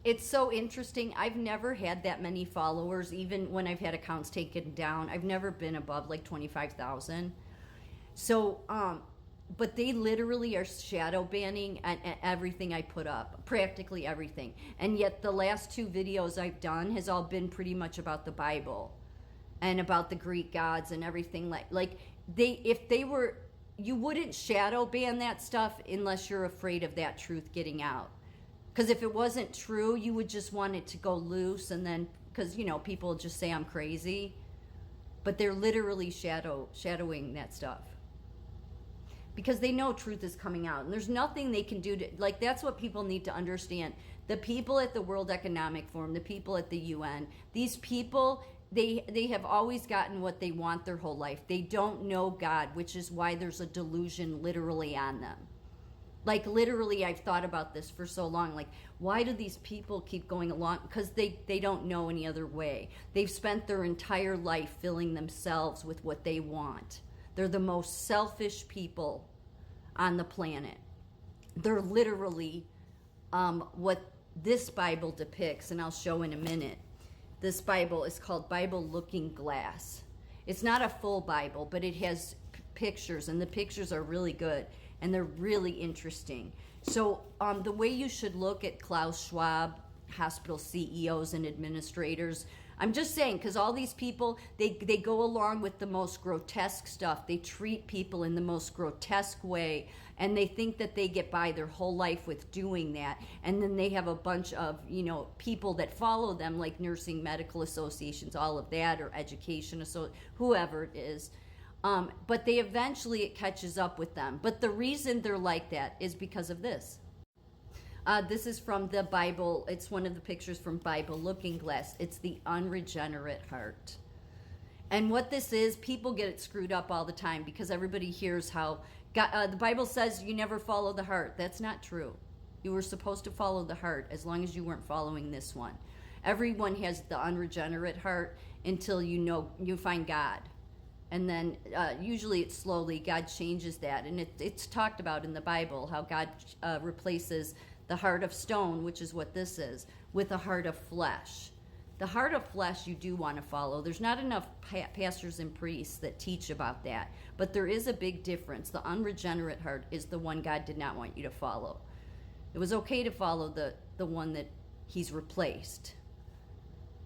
It's so interesting. I've never had that many followers, even when I've had accounts taken down. I've never been above like 25,000. So, but they literally are shadow banning everything I put up, practically everything. And yet the last two videos I've done has all been pretty much about the Bible and about the Greek gods and everything. Like they, if they were, you wouldn't shadow ban that stuff unless you're afraid of that truth getting out. Because if it wasn't true, you would just want it to go loose, and then, because people just say I'm crazy, but they're literally shadowing that stuff because they know truth is coming out, and there's nothing they can do to, like, that's what people need to understand. The people at the World Economic Forum, the people at the UN, these people, they have always gotten what they want their whole life. They don't know God, which is why there's a delusion literally on them. Like, literally, I've thought about this for so long. Like, why do these people keep going along? Because they don't know any other way. They've spent their entire life filling themselves with what they want. They're the most selfish people on the planet. They're literally what this Bible depicts, and I'll show in a minute. This Bible is called Bible Looking Glass. It's not a full Bible, but it has pictures, and the pictures are really good, and they're really interesting. So the way you should look at Klaus Schwab, hospital CEOs and administrators, I'm just saying, because all these people, they go along with the most grotesque stuff. They treat people in the most grotesque way, and they think that they get by their whole life with doing that. And then they have a bunch of people that follow them, like nursing medical associations, all of that, or education, whoever it is. But they eventually, it catches up with them. But the reason they're like that is because of this. This is from the Bible. It's one of the pictures from Bible Looking Glass. It's the unregenerate heart. And what this is, people get it screwed up all the time because everybody hears how God, the Bible says you never follow the heart. That's not true. You were supposed to follow the heart as long as you weren't following this one. Everyone has the unregenerate heart until you find God. And then usually it's slowly, God changes that. And it's talked about in the Bible how God replaces the heart of stone, which is what this is, with a heart of flesh. The heart of flesh you do want to follow. There's not enough pastors and priests that teach about that. But there is a big difference. The unregenerate heart is the one God did not want you to follow. It was okay to follow the one that he's replaced.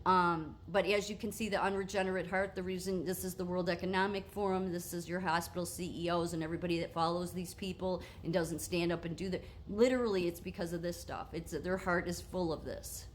But as you can see, the unregenerate heart, the reason this is the World Economic Forum, this is your hospital CEOs and everybody that follows these people and doesn't stand up and do that. Literally, it's because of this stuff. Their heart is full of this,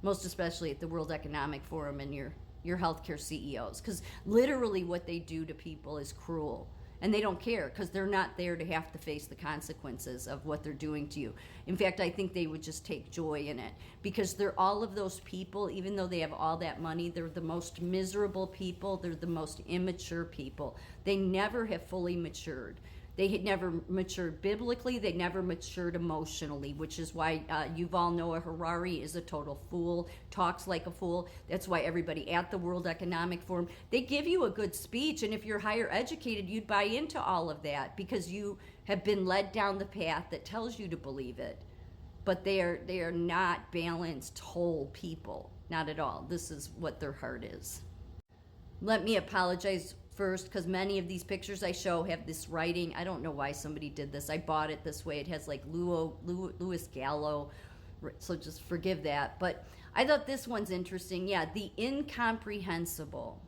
most especially at the World Economic Forum and your healthcare CEOs, because literally what they do to people is cruel. And they don't care because they're not there to have to face the consequences of what they're doing to you. In fact, I think they would just take joy in it because they're all of those people, even though they have all that money, they're the most miserable people. They're the most immature people. They never have fully matured. They had never matured biblically. They never matured emotionally, which is why Yuval Noah Harari is a total fool, talks like a fool. That's why everybody at the World Economic Forum, they give you a good speech. And if you're higher educated, you'd buy into all of that because you have been led down the path that tells you to believe it. But they are not balanced, whole people. Not at all. This is what their heart is. Let me apologize first, because many of these pictures I show have this writing. I don't know why somebody did this. I bought it this way. It has like Louis Gallo, so just forgive that. But I thought this one's interesting. Yeah, the incomprehensible.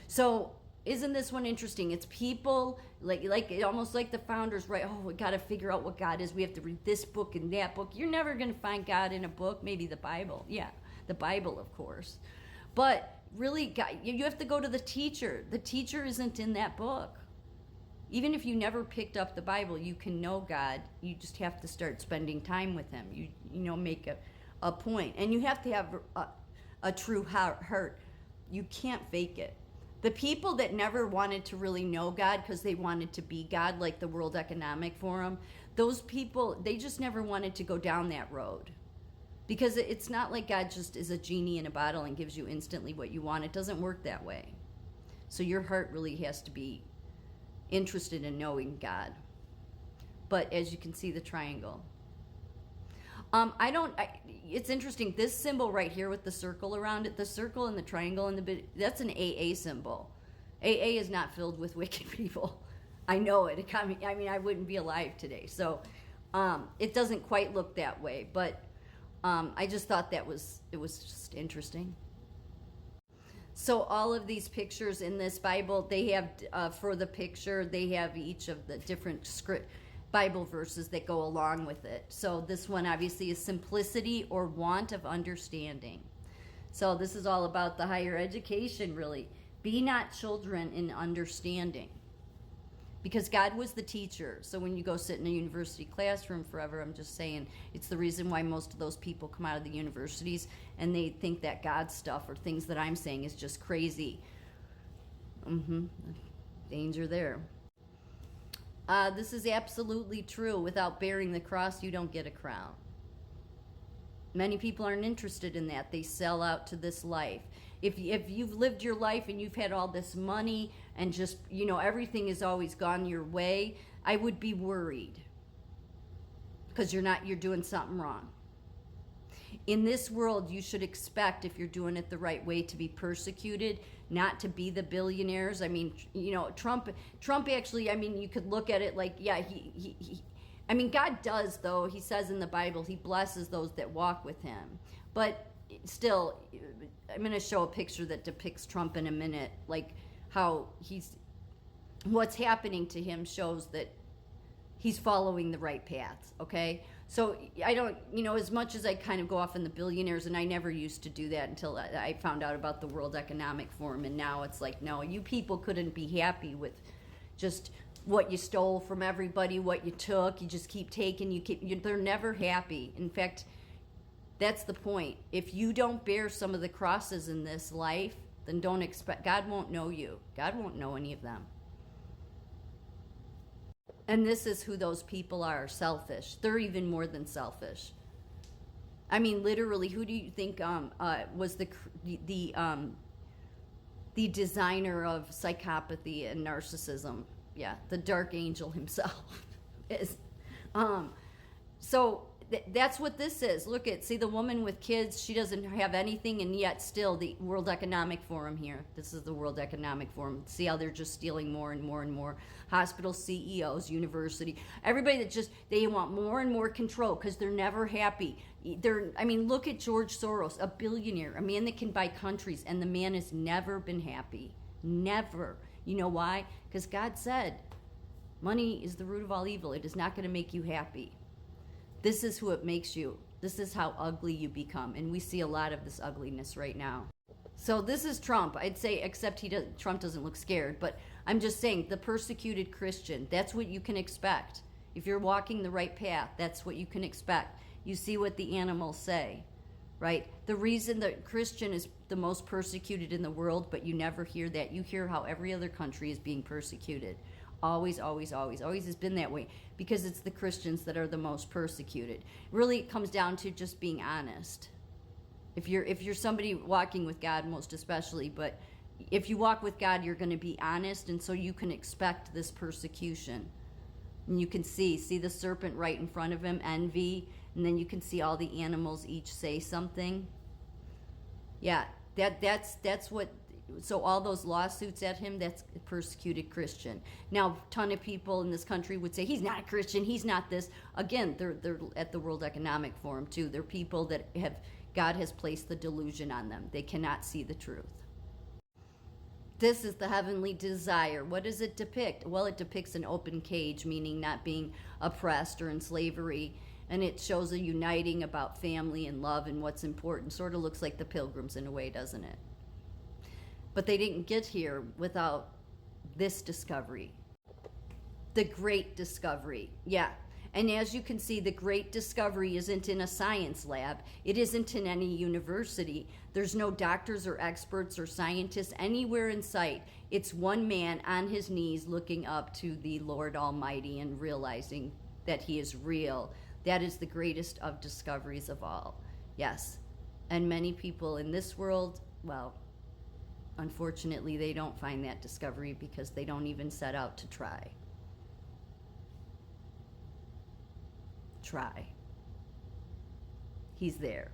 So isn't this one interesting? It's people like almost like the founders, right? Oh, we got to figure out what God is. We have to read this book and that book. You're never going to find God in a book. Maybe the Bible. Yeah, the Bible, of course. But really, you have to go to the teacher. The teacher isn't in that book. Even if you never picked up the Bible, you can know God. You just have to start spending time with him. You make a point. And you have to have a true heart. You can't fake it. The people that never wanted to really know God because they wanted to be God, like the World Economic Forum, those people, they just never wanted to go down that road. Because it's not like God just is a genie in a bottle and gives you instantly what you want. It doesn't work that way. So your heart really has to be interested in knowing God. But as you can see, the triangle. It's interesting. This symbol right here with the circle around it, the circle and the triangle and that's an AA symbol. AA is not filled with wicked people. I know it. I mean, I wouldn't be alive today. So it doesn't quite look that way, but I just thought it was just interesting. So all of these pictures in this Bible, they have, for the picture, they have each of the different Bible verses that go along with it. So this one obviously is simplicity or want of understanding. So this is all about the higher education, really. Be not children in understanding. Because God was the teacher. So when you go sit in a university classroom forever, I'm just saying, it's the reason why most of those people come out of the universities and they think that God stuff or things that I'm saying is just crazy. Danger there. This is absolutely true. Without bearing the cross, you don't get a crown. Many people aren't interested in that. They sell out to this life. If you've lived your life and you've had all this money and just, everything has always gone your way, I would be worried. Because you're doing something wrong. In this world, you should expect, if you're doing it the right way, to be persecuted, not to be the billionaires. I mean, Trump actually, I mean, you could look at it like, yeah, I mean, God does, though. He says in the Bible, he blesses those that walk with him. But still, I'm going to show a picture that depicts Trump in a minute, like how what's happening to him shows that he's following the right path, okay? So I don't, as much as I kind of go off in the billionaires, and I never used to do that until I found out about the World Economic Forum, and now it's like, no, you people couldn't be happy with just what you stole from everybody, what you took, you just keep taking, they're never happy. In fact, that's the point. If you don't bear some of the crosses in this life, then don't expect, God won't know you. God won't know any of them. And this is who those people are, selfish. They're even more than selfish. I mean, literally, who do you think was the designer of psychopathy and narcissism? Yeah, the dark angel himself is. So that's what this is. Look see the woman with kids, she doesn't have anything, and yet still the World Economic Forum here. This is the World Economic Forum. See how they're just stealing more and more and more. Hospital CEOs, university, everybody that they want more and more control because they're never happy. Look at George Soros, a billionaire, a man that can buy countries, and the man has never been happy. Never. You know why? Because God said, money is the root of all evil. It is not going to make you happy. This is who it makes you. This is how ugly you become. And we see a lot of this ugliness right now. So this is Trump. I'd say, except Trump doesn't look scared. But I'm just saying, the persecuted Christian, that's what you can expect. If you're walking the right path, that's what you can expect. You see what the animals say, right? The reason that Christian is the most persecuted in the world, but you never hear that. You hear how every other country is being persecuted. Always, always, always, always has been that way, because it's the Christians that are the most persecuted. Really, it comes down to just being honest. If you're somebody walking with God, most especially, but if you walk with God, you're going to be honest, and so you can expect this persecution. And you can see the serpent right in front of him, envy, and then you can see all the animals each say something. Yeah, that's what. So all those lawsuits at him, that's a persecuted Christian. Now, a ton of people in this country would say, he's not a Christian, he's not this. Again, they're at the World Economic Forum, too. They're people that God has placed the delusion on them. They cannot see the truth. This is the heavenly desire. What does it depict? Well, it depicts an open cage, meaning not being oppressed or in slavery. And it shows a uniting about family and love and what's important. Sort of looks like the Pilgrims in a way, doesn't it? But they didn't get here without this discovery. The great discovery. Yeah. And as you can see, the great discovery isn't in a science lab. It isn't in any university. There's no doctors or experts or scientists anywhere in sight. It's one man on his knees looking up to the Lord Almighty and realizing that he is real. That is the greatest of discoveries of all. Yes. And many people in this world, well, unfortunately, they don't find that discovery because they don't even set out to try. he's there.